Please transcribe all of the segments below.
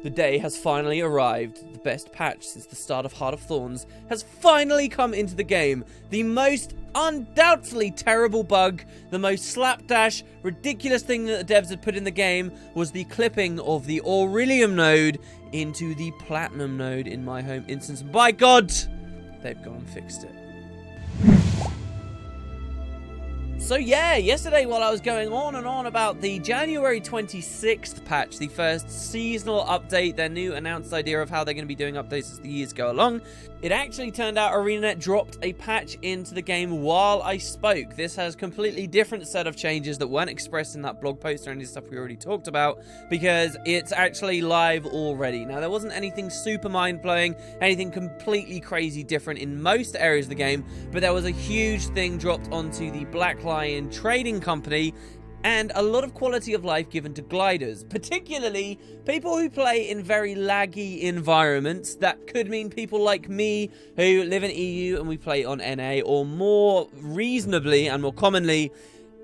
The day has finally arrived. The best patch since the start of Heart of Thorns has finally come into the game. The most undoubtedly terrible bug, the most slapdash, ridiculous thing that the devs had put in the game was the clipping of the Aurelium node into the Platinum node in my home instance. By God, they've gone and fixed it. So yeah, yesterday while I was going on and on about the January 26th patch, the first seasonal update, their new announced idea of how they're going to be doing updates as the years go along, it actually turned out Arenanet dropped a patch into the game while I spoke. This has a completely different set of changes that weren't expressed in that blog post or any stuff we already talked about, because it's actually live already. Now, there wasn't anything super mind-blowing, anything completely crazy different in most areas of the game, but there was a huge thing dropped onto the Black Lion Trading Company, and a lot of quality of life given to gliders, particularly people who play in very laggy environments. That could mean people like me who live in EU and we play on NA, or more reasonably and more commonly,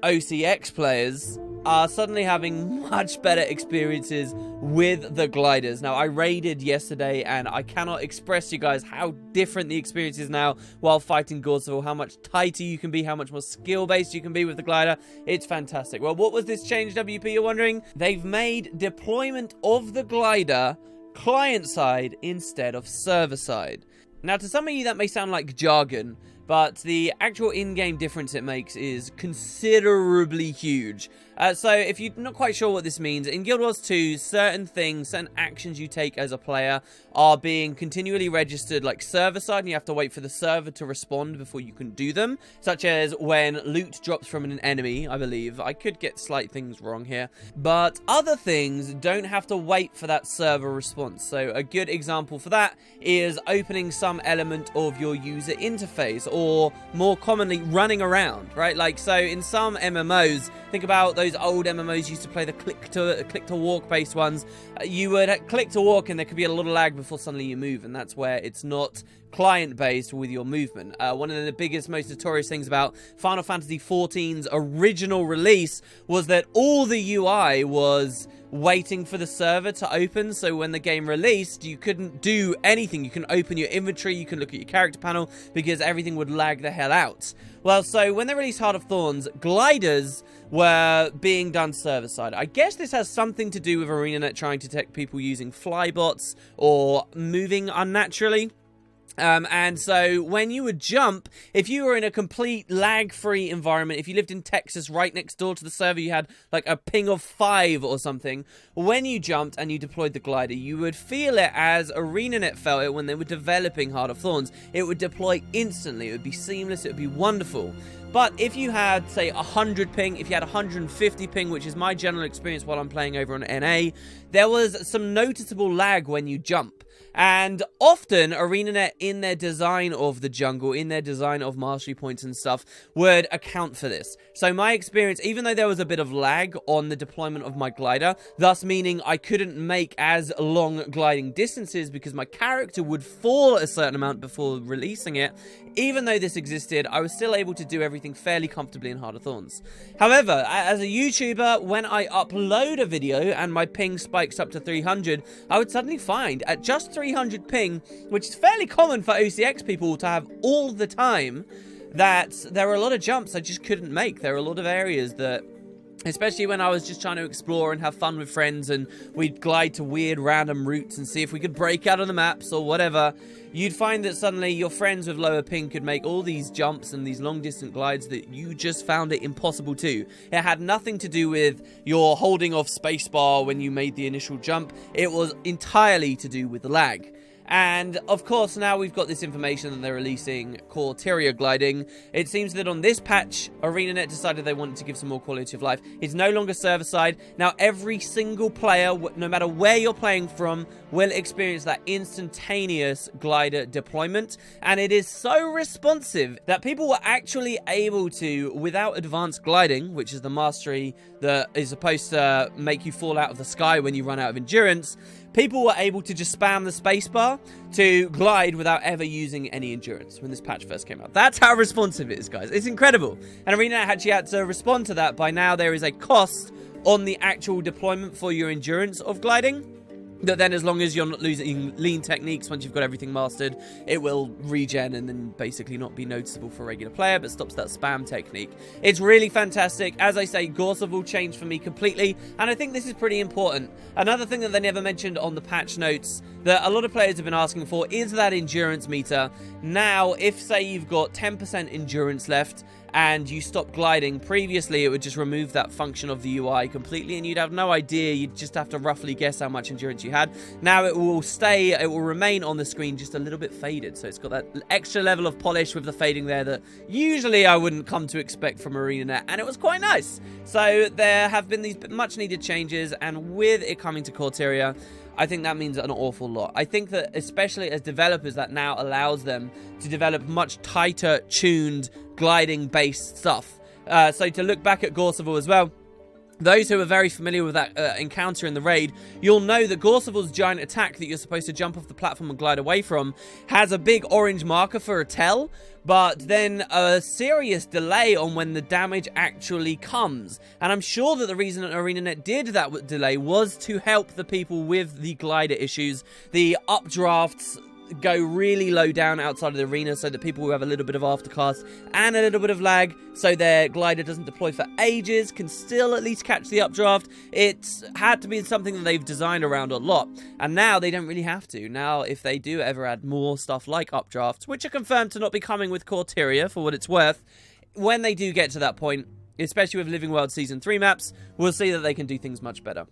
OCX players are suddenly having much better experiences with the gliders. Now, I raided yesterday, and I cannot express to you guys how different the experience is now while fighting Gorseville, how much tighter you can be, how much more skill-based you can be with the glider. It's fantastic. Well, what was this change, WP, you're wondering? They've made deployment of the glider client-side instead of server-side. Now, to some of you, that may sound like jargon, but the actual in-game difference it makes is considerably huge. So if you're not quite sure what this means, in Guild Wars 2, certain things, certain actions you take as a player are being continually registered like server-side, and you have to wait for the server to respond before you can do them, such as when loot drops from an enemy, I believe. I could get slight things wrong here, but other things don't have to wait for that server response. So a good example for that is opening some element of your user interface, or more commonly running around, right? Like, so in some MMOs, think about those old MMOs used to play, the click to walk based ones. You would click to walk and there could be a lot of lag before suddenly you move, and that's where it's not client based with your movement. One of the biggest, most notorious things about Final Fantasy XIV's original release was that all the UI was waiting for the server to open. So when the game released, you couldn't do anything. You couldn't open your inventory, you couldn't look at your character panel, because everything would lag the hell out. Well, so when they released Heart of Thorns, gliders were being done server-side. I guess this has something to do with Arenanet trying to detect people using flybots or moving unnaturally. And so when you would jump, if you were in a complete lag-free environment, if you lived in Texas right next door to the server, you had like a ping of 5 or something, when you jumped and you deployed the glider, you would feel it as Arenanet felt it when they were developing Heart of Thorns. It would deploy instantly, it would be seamless, it would be wonderful. But if you had, say, 100 ping, if you had 150 ping, which is my general experience while I'm playing over on NA, there was some noticeable lag when you jump. And often, Arenanet, in their design of the jungle, in their design of mastery points and stuff, would account for this. So my experience, even though there was a bit of lag on the deployment of my glider, thus meaning I couldn't make as long gliding distances because my character would fall a certain amount before releasing it, even though this existed, I was still able to do everything fairly comfortably in Heart of Thorns. However, as a YouTuber, when I upload a video and my ping spikes up to 300, I would suddenly find at just 300 ping, which is fairly common for OCX people to have all the time, that there were a lot of jumps I just couldn't make. There were a lot of areas that, especially when I was just trying to explore and have fun with friends, and we'd glide to weird random routes and see if we could break out of the maps or whatever, you'd find that suddenly your friends with lower ping could make all these jumps and these long distance glides that you just found it impossible to. It had nothing to do with your holding off spacebar when you made the initial jump. It was entirely to do with the lag. And, of course, now we've got this information that they're releasing Corteria gliding. It seems that on this patch, Arenanet decided they wanted to give some more quality of life. It's no longer server-side. Now, every single player, no matter where you're playing from, will experience that instantaneous glider deployment. And it is so responsive that people were actually able to, without advanced gliding, which is the mastery that is supposed to make you fall out of the sky when you run out of endurance, people were able to just spam the spacebar to glide without ever using any endurance when this patch first came out. That's how responsive it is, guys. It's incredible. And Arenanet actually had to respond to that. By now, there is a cost on the actual deployment for your endurance of gliding. that then, as long as you're not losing lean techniques, once you've got everything mastered, it will regen and then basically not be noticeable for a regular player, but stops that spam technique. It's really fantastic. As I say, Gorseval changed for me completely, and I think this is pretty important. Another thing that they never mentioned on the patch notes that a lot of players have been asking for is that endurance meter. Now, if, say, you've got 10% endurance left, and you stop gliding, previously it would just remove that function of the UI completely and you'd have no idea. You'd just have to roughly guess how much endurance you had. Now it will remain on the screen just a little bit faded, so it's got that extra level of polish with the fading there that usually I wouldn't come to expect from Arenanet, and it was quite nice. So there have been these much needed changes, and with it coming to Corteria, I think that means an awful lot. I think that, especially as developers, that now allows them to develop much tighter, tuned, gliding-based stuff. So to look back at Gorseval as well, those who are very familiar with that encounter in the raid, you'll know that Gorseval's giant attack that you're supposed to jump off the platform and glide away from has a big orange marker for a tell, but then a serious delay on when the damage actually comes. And I'm sure that the reason that Arenanet did that delay was to help the people with the glider issues, the updrafts, go really low down outside of the arena so that people who have a little bit of aftercast and a little bit of lag, so their glider doesn't deploy for ages, can still at least catch the updraft. It's had to be something that they've designed around a lot, and now they don't really have to. Now, if they do ever add more stuff like updrafts, which are confirmed to not be coming with Corteria for what it's worth, when they do get to that point, especially with Living World Season 3 maps, we'll see that they can do things much better.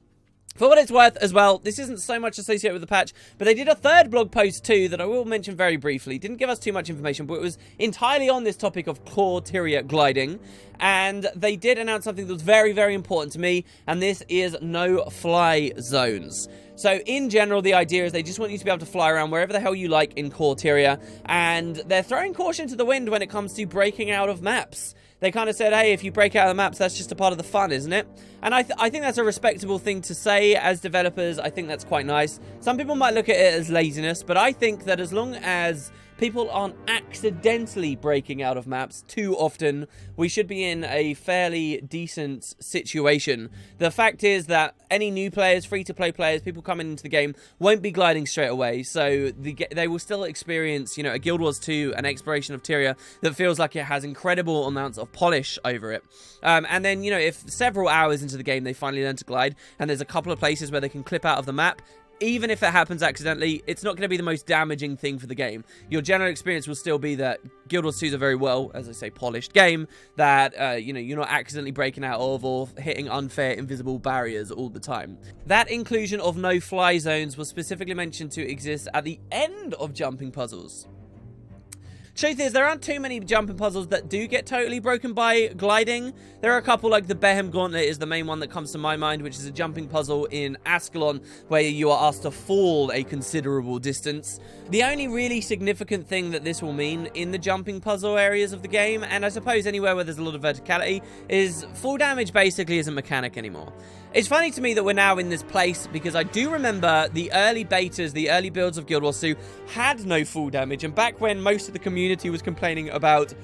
For what it's worth as well, this isn't so much associated with the patch, but they did a third blog post too that I will mention very briefly. Didn't give us too much information, but it was entirely on this topic of Corteria gliding. And they did announce something that was very, very important to me, and this is no-fly zones. So in general, the idea is they just want you to be able to fly around wherever the hell you like in Corteria, and they're throwing caution to the wind when it comes to breaking out of maps. They kind of said, hey, if you break out of the maps, that's just a part of the fun, isn't it? And I think that's a respectable thing to say as developers. I think that's quite nice. Some people might look at it as laziness, but I think that as long as people aren't accidentally breaking out of maps too often, we should be in a fairly decent situation. The fact is that any new players, free-to-play players, people coming into the game won't be gliding straight away, so they will still experience, you know, a Guild Wars 2, an exploration of Tyria that feels like it has incredible amounts of polish over it. And then, you know, if several hours into the game they finally learn to glide, and there's a couple of places where they can clip out of the map, even if it happens accidentally, it's not going to be the most damaging thing for the game. Your general experience will still be that Guild Wars 2 is a very well, as I say, polished game that, you know, you're not accidentally breaking out of or hitting unfair, invisible barriers all the time. That inclusion of no-fly zones was specifically mentioned to exist at the end of jumping puzzles. Truth is, there aren't too many jumping puzzles that do get totally broken by gliding. There are a couple, like the Behem Gauntlet is the main one that comes to my mind, which is a jumping puzzle in Ascalon where you are asked to fall a considerable distance. The only really significant thing that this will mean in the jumping puzzle areas of the game, and I suppose anywhere where there's a lot of verticality, is fall damage basically isn't mechanic anymore. It's funny to me that we're now in this place because I do remember the early betas, the early builds of Guild Wars 2 had no fall damage, and back when most of the community was complaining about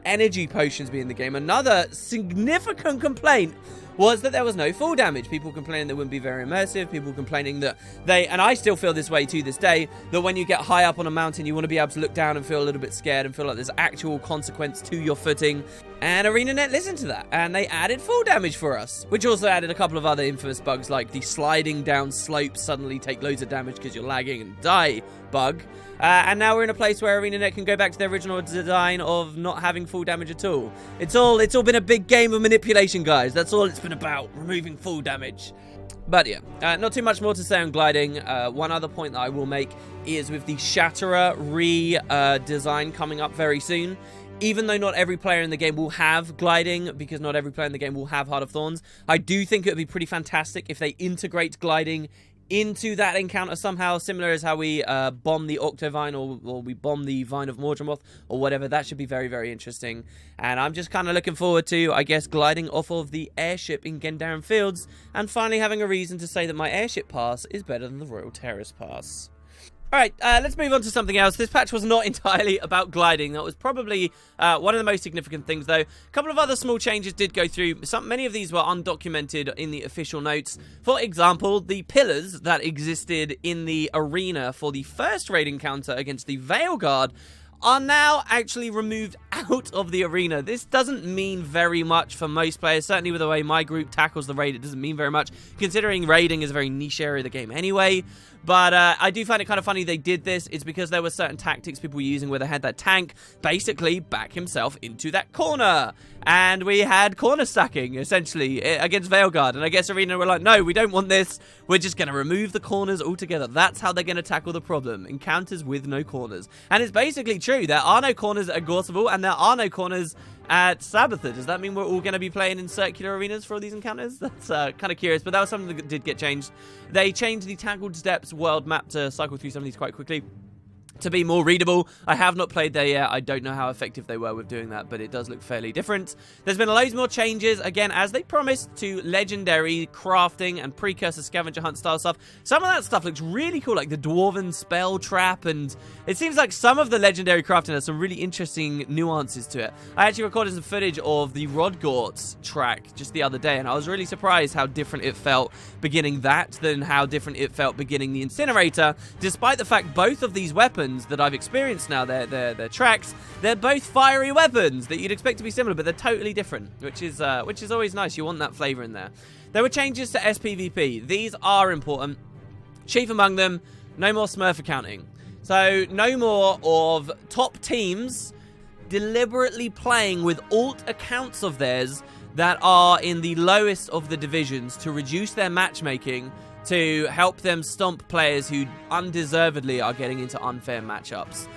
energy potions being in the game, another significant complaint was that there was no fall damage. People complaining that it wouldn't be very immersive, people complaining that and I still feel this way to this day, that when you get high up on a mountain, you want to be able to look down and feel a little bit scared and feel like there's actual consequence to your footing. And Arenanet listened to that, and they added fall damage for us, which also added a couple of other infamous bugs like the sliding down slopes suddenly take loads of damage because you're lagging and die bug. And now we're in a place where Arenanet can go back to their original design of not having full damage at all. It's all been a big game of manipulation, guys. That's all it's been about, removing full damage. But yeah, not too much more to say on gliding. One other point that I will make is with the Shatterer redesign coming up very soon. Even though not every player in the game will have gliding, because not every player in the game will have Heart of Thorns, I do think it would be pretty fantastic if they integrate gliding into that encounter somehow, similar as how we bomb the Octovine or we bomb the Vine of Mordramoth or whatever. That should be very, very interesting. And I'm just kind of looking forward to, I guess, gliding off of the airship in Gendaran Fields and finally having a reason to say that my airship pass is better than the Royal Terrace pass. Alright, let's move on to something else. This patch was not entirely about gliding. That was probably one of the most significant things, though. A couple of other small changes did go through. Many of these were undocumented in the official notes. For example, the pillars that existed in the arena for the first raid encounter against the Veilguard are now actually removed out of the arena. This doesn't mean very much for most players. Certainly with the way my group tackles the raid, it doesn't mean very much, considering raiding is a very niche area of the game anyway. But I do find it kind of funny they did this. It's because there were certain tactics people were using where they had that tank basically back himself into that corner. And we had corner stacking, essentially, against Veilguard. And I guess Arena were like, no, we don't want this. We're just going to remove the corners altogether. That's how they're going to tackle the problem. Encounters with no corners. And it's basically true. There are no corners at Gorseval, and there are no corners at Sabbatha. Does that mean we're all going to be playing in circular arenas for all these encounters? That's kind of curious, but that was something that did get changed. They changed the Tangled Steps world map to cycle through some of these quite quickly to be more readable. I have not played there yet. I don't know how effective they were with doing that, but it does look fairly different. There's been loads more changes, again, as they promised, to legendary crafting and precursor scavenger hunt style stuff. Some of that stuff looks really cool, like the Dwarven spell trap, and it seems like some of the legendary crafting has some really interesting nuances to it. I actually recorded some footage of the Rodgort track just the other day, and I was really surprised how different it felt beginning that than how different it felt beginning the Incinerator, despite the fact both of these weapons that I've experienced now, their tracks, they're both fiery weapons that you'd expect to be similar, but they're totally different, which is always nice. You want that flavor in there. There were changes to SPVP. These are important. Chief among them, no more Smurf accounting. So no more of top teams deliberately playing with alt accounts of theirs that are in the lowest of the divisions to reduce their matchmaking, to help them stomp players who undeservedly are getting into unfair matchups.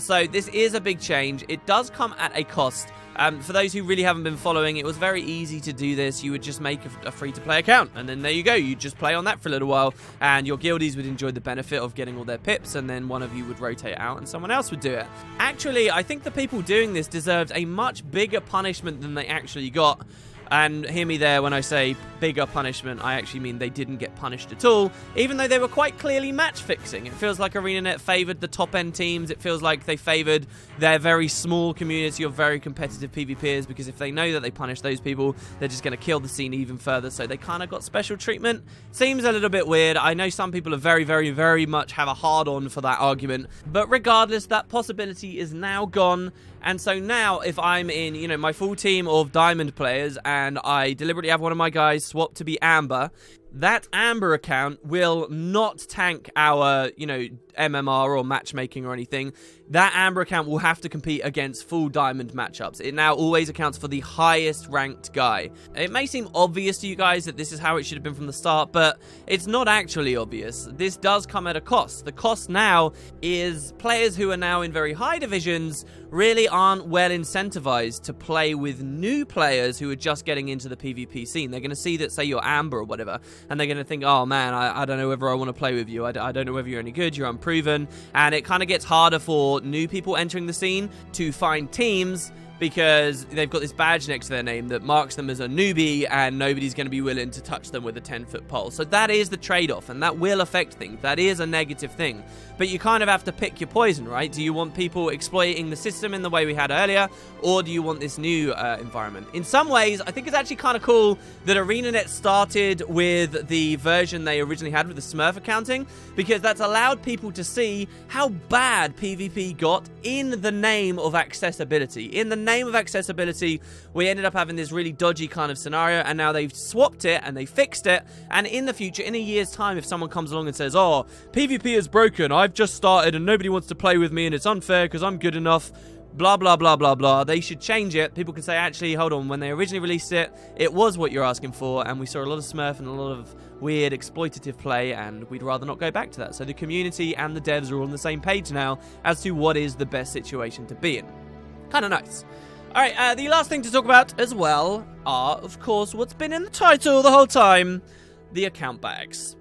So this is a big change. It does come at a cost. For those who really haven't been following, it was very easy to do this. You would just make a free-to-play account, and then there you go. You just play on that for a little while, and your guildies would enjoy the benefit of getting all their pips, and then one of you would rotate out, and someone else would do it. Actually, I think the people doing this deserved a much bigger punishment than they actually got. And hear me there when I say bigger punishment, I actually mean they didn't get punished at all, even though they were quite clearly match fixing. It feels like Arenanet favoured the top end teams. It feels like they favoured their very small community of very competitive PvPers, because if they know that they punish those people, they're just going to kill the scene even further. So they kind of got special treatment. Seems a little bit weird. I know some people are very, very, very much have a hard on for that argument, but regardless, that possibility is now gone. And so now, if I'm in, you know, my full team of Diamond players and I deliberately have one of my guys swap to be Amber, that Amber account will not tank our, you know, MMR or matchmaking or anything. That Amber account will have to compete against full Diamond matchups. It now always accounts for the highest ranked guy. It may seem obvious to you guys that this is how it should have been from the start, but it's not actually obvious. This does come at a cost. The cost now is players who are now in very high divisions really aren't well incentivized to play with new players who are just getting into the PvP scene. They're going to see that, say, you're Amber or whatever, and they're going to think, oh man, I don't know whether I want to play with you. I don't know whether you're any good, you're unproven. And it kind of gets harder for new people entering the scene to find teams, because they've got this badge next to their name that marks them as a newbie, and nobody's going to be willing to touch them with a 10-foot pole. So that is the trade-off, and that will affect things. That is a negative thing. But you kind of have to pick your poison, right? Do you want people exploiting the system in the way we had earlier, or do you want this new environment? In some ways, I think it's actually kind of cool that Arenanet started with the version they originally had with the Smurf accounting, because that's allowed people to see how bad PvP got in the name of accessibility. In the name of accessibility, we ended up having this really dodgy kind of scenario, and now they've swapped it and they fixed it. And in the future, in a year's time, if someone comes along and says, oh, PvP is broken, I've just started and nobody wants to play with me and it's unfair because I'm good enough, blah, blah, blah, blah, blah, they should change it. People can say, actually, hold on, when they originally released it, it was what you're asking for, and we saw a lot of Smurf and a lot of weird exploitative play, and we'd rather not go back to that. So the community and the devs are all on the same page now as to what is the best situation to be in. Kind of nice. Alright, the last thing to talk about as well are, of course, what's been in the title the whole time, the account bags.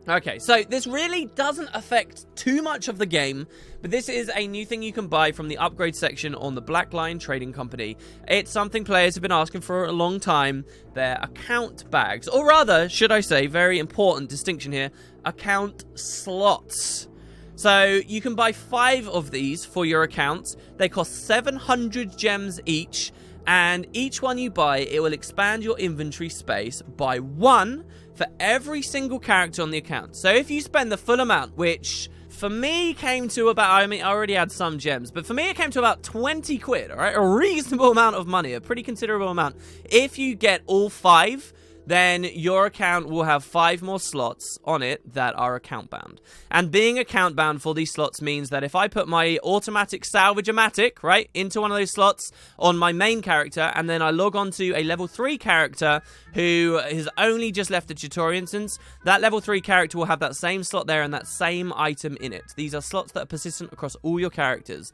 Okay, so this really doesn't affect too much of the game, but this is a new thing you can buy from the upgrade section on the Black Lion Trading Company. It's something players have been asking for a long time. They're account bags, or rather, should I say, very important distinction here, account slots. So you can buy 5 of these for your account. They cost 700 gems each, and each one you buy, it will expand your inventory space by 1 for every single character on the account. So if you spend the full amount, which for me came to about, I mean, I already had some gems, but for me it came to about 20 quid, all right? A reasonable amount of money, a pretty considerable amount. If you get all 5, then your account will have 5 more slots on it that are account bound. And being account bound for these slots means that if I put my automatic salvage-o-matic, right, into one of those slots on my main character, and then I log on to a level 3 character who has only just left the tutorial instance, that level 3 character will have that same slot there and that same item in it. These are slots that are persistent across all your characters.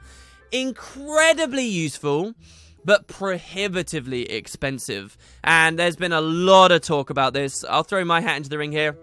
Incredibly useful, but prohibitively expensive. And there's been a lot of talk about this. I'll throw my hat into the ring here.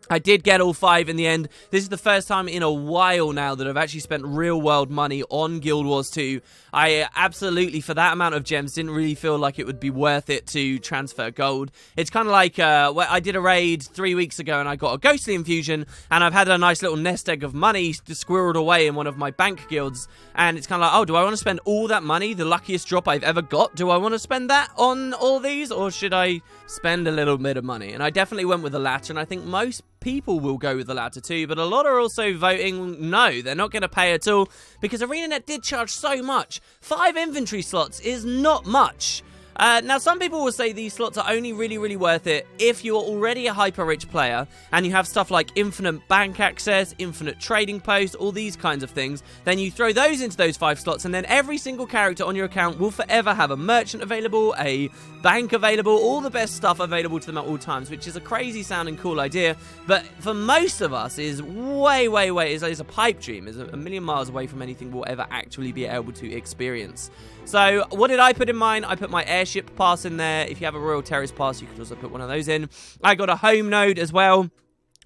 I did get all 5 in the end. This is the first time in a while now that I've actually spent real world money on Guild Wars 2. I absolutely, for that amount of gems, didn't really feel like it would be worth it to transfer gold. It's kind of like, I did a raid 3 weeks ago and I got a ghostly infusion, and I've had a nice little nest egg of money squirreled away in one of my bank guilds, and it's kind of like, oh, do I want to spend all that money, the luckiest drop I've ever got? Do I want to spend that on all these, or should I spend a little bit of money? And I definitely went with the latter, and I think most people will go with the latter too, but a lot are also voting no, they're not going to pay at all, because Arenanet did charge so much. 5 inventory slots is not much. Now, some people will say these slots are only really worth it if you're already a hyper-rich player and you have stuff like infinite bank access, infinite trading posts, all these kinds of things. Then you throw those into those 5 slots, and then every single character on your account will forever have a merchant available, a bank available, all the best stuff available to them at all times, which is a crazy sounding cool idea, but for most of us is way, is a pipe dream, is a million miles away from anything we'll ever actually be able to experience. So what did I put in mine? I put my airship pass in there. If you have a Royal Terrace pass, you could also put one of those in. I got a home node as well.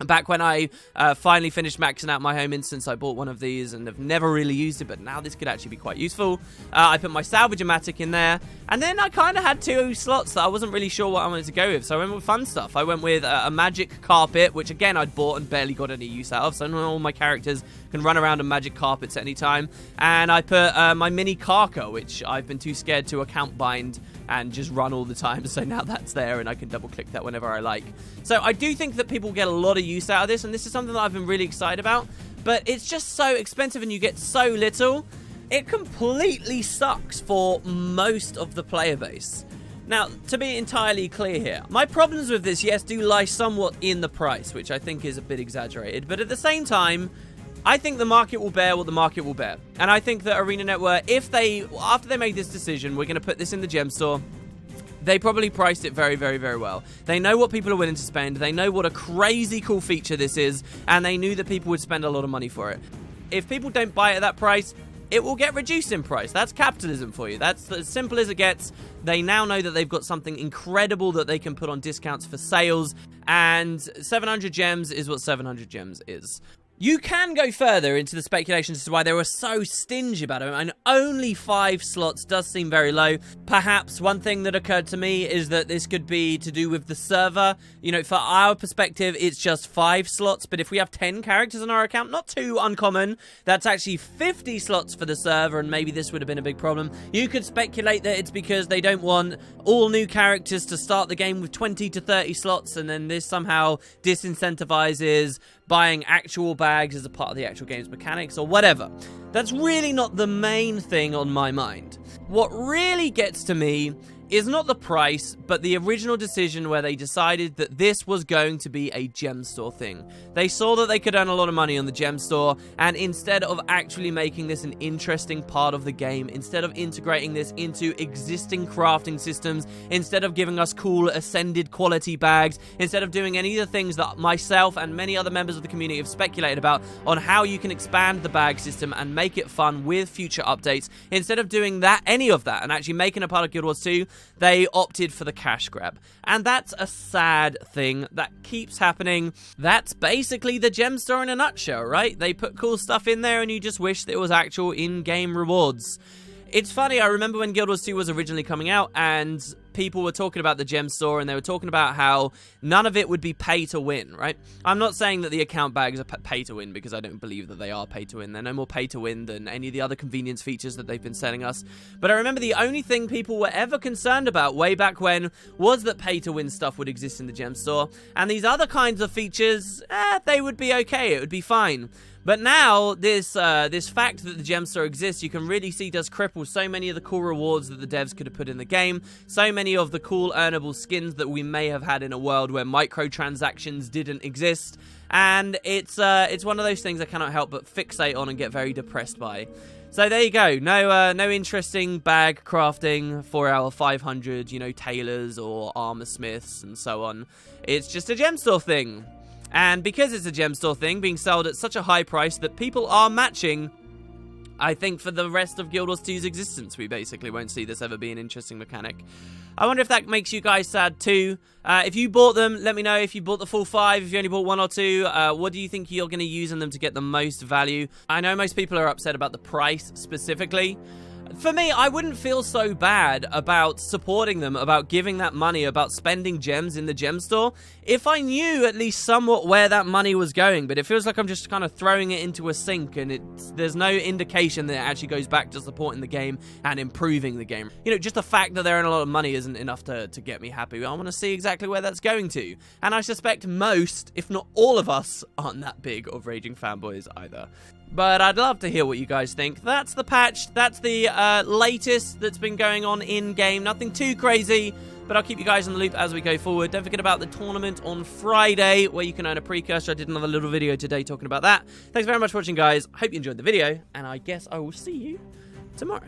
Back when I finally finished maxing out my home instance, I bought one of these and have never really used it, but now this could actually be quite useful. I put my salvage-o-matic in there, and then I kind of had 2 slots that I wasn't really sure what I wanted to go with, so I went with fun stuff. I went with a magic carpet, which again I'd bought and barely got any use out of, so all my characters can run around on magic carpets at any time. And I put my mini Karka, which I've been too scared to account bind and just run all the time, so now that's there and I can double click that whenever I like. So I do think that people get a lot of use out of this, and this is something that I've been really excited about, but it's just so expensive and you get so little. It completely sucks for most of the player base. Now, to be entirely clear here, my problems with this, yes, do lie somewhat in the price, which I think is a bit exaggerated, but at the same time, I think the market will bear what the market will bear. And I think that Arenanet were, after they made this decision, we're going to put this in the gem store, they probably priced it very well. They know what people are willing to spend, they know what a crazy cool feature this is, and they knew that people would spend a lot of money for it. If people don't buy it at that price, it will get reduced in price. That's capitalism for you. That's as simple as it gets. They now know that they've got something incredible that they can put on discounts for sales, and 700 gems is what 700 gems is. You can go further into the speculations as to why they were so stingy about it, and only 5 slots does seem very low. Perhaps one thing that occurred to me is that this could be to do with the server. You know, for our perspective, it's just 5 slots, but if we have 10 characters on our account, not too uncommon, that's actually 50 slots for the server, and maybe this would have been a big problem. You could speculate that it's because they don't want all new characters to start the game with 20 to 30 slots, and then this somehow disincentivizes buying actual bags as a part of the actual game's mechanics or whatever. That's really not the main thing on my mind. What really gets to me is not the price, but the original decision where they decided that this was going to be a gem store thing. They saw that they could earn a lot of money on the gem store, and instead of actually making this an interesting part of the game, instead of integrating this into existing crafting systems, instead of giving us cool ascended quality bags, instead of doing any of the things that myself and many other members of the community have speculated about on how you can expand the bag system and make it fun with future updates, instead of doing that, any of that, and actually making a part of Guild Wars 2, they opted for the cash grab. And that's a sad thing that keeps happening. That's basically the gem store in a nutshell, right? They put cool stuff in there and you just wish that it was actual in-game rewards. It's funny, I remember when Guild Wars 2 was originally coming out, and people were talking about the gem store, and they were talking about how none of it would be pay to win, right? I'm not saying that the account bags are pay to win, because I don't believe that they are pay to win. They're no more pay to win than any of the other convenience features that they've been selling us. But I remember the only thing people were ever concerned about way back when was that pay to win stuff would exist in the gem store, and these other kinds of features, they would be okay, it would be fine. But now, this fact that the gem store exists, you can really see does cripple so many of the cool rewards that the devs could have put in the game, so many of the cool earnable skins that we may have had in a world where microtransactions didn't exist, and it's one of those things I cannot help but fixate on and get very depressed by. So there you go, no interesting bag crafting for our 500, you know, tailors or armor smiths and so on. It's just a gem store thing. And because it's a gem store thing, being sold at such a high price that people are matching, I think for the rest of Guild Wars 2's existence, we basically won't see this ever be an interesting mechanic. I wonder if that makes you guys sad too. If you bought them, let me know. If you bought the full 5, if you only bought 1 or 2, what do you think you're going to use in them to get the most value? I know most people are upset about the price specifically. For me, I wouldn't feel so bad about supporting them, about giving that money, about spending gems in the gem store, if I knew at least somewhat where that money was going. But it feels like I'm just kind of throwing it into a sink, and there's no indication that it actually goes back to supporting the game and improving the game. You know, just the fact that they're in a lot of money isn't enough to get me happy. I want to see exactly where that's going to. And I suspect most, if not all of us, aren't that big of raging fanboys either. But I'd love to hear what you guys think. That's the patch. That's the latest that's been going on in-game. Nothing too crazy, but I'll keep you guys in the loop as we go forward. Don't forget about the tournament on Friday, where you can earn a precursor. I did another little video today talking about that. Thanks very much for watching, guys. Hope you enjoyed the video, and I guess I will see you tomorrow.